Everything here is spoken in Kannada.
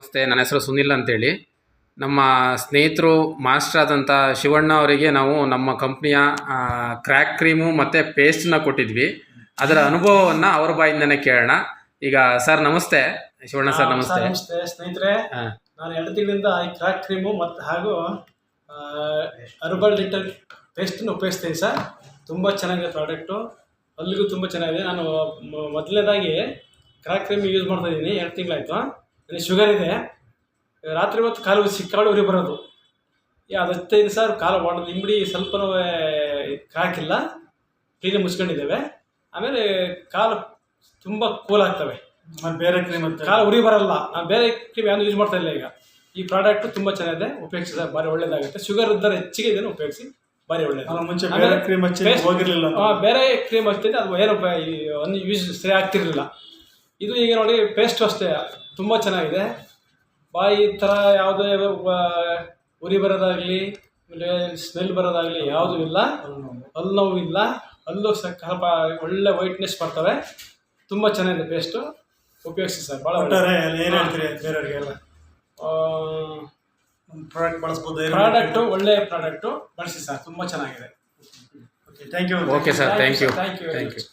ನಮಸ್ತೆ. ನನ್ನ ಹೆಸರು ಸುನಿಲ್ ಅಂತೇಳಿ. ನಮ್ಮ ಸ್ನೇಹಿತರು ಮಾಸ್ಟರ್ ಆದಂಥ ಶಿವಣ್ಣ ಅವರಿಗೆ ನಾವು ನಮ್ಮ ಕಂಪ್ನಿಯ ಕ್ರ್ಯಾಕ್ ಕ್ರೀಮು ಮತ್ತು ಪೇಸ್ಟನ್ನ ಕೊಟ್ಟಿದ್ವಿ. ಅದರ ಅನುಭವವನ್ನು ಅವ್ರ ಬಾಯಿಂದನೇ ಕೇಳೋಣ. ಈಗ ಸರ್ ನಮಸ್ತೆ. ಶಿವಣ್ಣ ಸರ್ ನಮಸ್ತೆ. ನಮಸ್ತೆ ಸ್ನೇಹಿತರೆ. ನಾನು 2 ತಿಂಗಳಿಂದ ಈ ಕ್ರ್ಯಾಕ್ ಕ್ರೀಮು ಮತ್ತು ಹಾಗೂ ಹರ್ಬಲ್ ಡಿಟಲ್ ಪೇಸ್ಟನ್ನು ಉಪಯೋಗಿಸ್ತೀನಿ ಸರ್. ತುಂಬ ಚೆನ್ನಾಗಿದೆ ಪ್ರಾಡಕ್ಟು, ಅಲ್ಲಿಗೂ ತುಂಬ ಚೆನ್ನಾಗಿದೆ. ನಾನು ಮೊದಲನೇದಾಗಿ ಕ್ರ್ಯಾಕ್ ಕ್ರೀಮ್ ಯೂಸ್ ಮಾಡ್ತಾಯಿದ್ದೀನಿ. 2 ತಿಂಗಳಾಯಿತು. ನನಗೆ ಶುಗರ್ ಇದೆ. ರಾತ್ರಿ ಹೊತ್ತು ಕಾಲು ಸಿಕ್ಕಾಳು ಉರಿ ಬರೋದು. ಅದು ಹಚ್ತಾಯಿದ್ದೀನಿ ಸರ್. ಕಾಲು ಹೊಡೆದು ಇಂಬಡಿ ಸ್ವಲ್ಪನೂ ಕ್ರ್ಯಾಕ್ ಇಲ್ಲ, ಕ್ಲೀನಾಗಿ ಮುಚ್ಕೊಂಡಿದ್ದೇವೆ. ಆಮೇಲೆ ಕಾಲು ತುಂಬ ಕೂಲ್ ಆಗ್ತವೆ. ಬೇರೆ ಕ್ರೀಮ್ ಕಾಲು ಉರಿ ಬರಲ್ಲ. ನಾನು ಬೇರೆ ಕ್ರೀಮ್ ಯಾವುದು ಯೂಸ್ ಮಾಡ್ತಾ ಇಲ್ಲ. ಈಗ ಈ ಪ್ರಾಡಕ್ಟ್ ತುಂಬ ಚೆನ್ನಾಗಿದೆ, ಉಪಯೋಗಿಸಿದ್ರೆ ಭಾರಿ ಒಳ್ಳೇದಾಗುತ್ತೆ. ಶುಗರ್ ಇದ್ದರೆ ಹೆಚ್ಚಿಗೆ ಇದನ್ನು ಉಪಯೋಗಿಸಿ, ಭಾರಿ ಒಳ್ಳೇದು. ಮುಂಚೆ ಬೇರೆ ಕ್ರೀಮ್ ಹಚ್ಚಿ ಹೋಗಿರಲಿಲ್ಲ. ಬೇರೆ ಕ್ರೀಮ್ ಹಚ್ತಿದ್ದೆ, ಅದು ಏನು ಒಂದು ಯೂಸ್ ಸರಿ ಆಗ್ತಿರಲಿಲ್ಲ. ಇದು ಈಗ ನೋಡಿ ಪೇಸ್ಟು ಅಷ್ಟೇ ತುಂಬ ಚೆನ್ನಾಗಿದೆ. ಬಾಯಿ ಥರ ಯಾವುದೇ ಉರಿ ಬರೋದಾಗಲಿ, ಆಮೇಲೆ ಸ್ಮೆಲ್ ಬರೋದಾಗಲಿ ಯಾವುದೂ ಇಲ್ಲ. ಹಲ್ಲು ನೋವು ಇಲ್ಲ. ಹಲ್ಲು ಸ್ವಲ್ಪ ಒಳ್ಳೆ ವೈಟ್ನೆಸ್ ಬರ್ತವೆ. ತುಂಬ ಚೆನ್ನಾಗಿದೆ ಪೇಸ್ಟು, ಉಪಯೋಗಿಸಿ ಸರ್. ಭಾಳ ಏನು ಹೇಳ್ತೀರಿ ಬೇರೆಯವರಿಗೆಲ್ಲ? ಪ್ರಾಡಕ್ಟ್ ಬಳಸ್ಬೋದು. ಪ್ರಾಡಕ್ಟು ಒಳ್ಳೆಯ ಪ್ರಾಡಕ್ಟು, ಬಳಸಿ ಸರ್. ತುಂಬ ಚೆನ್ನಾಗಿದೆ. Thank you. Okay sir, thank you. Thank you.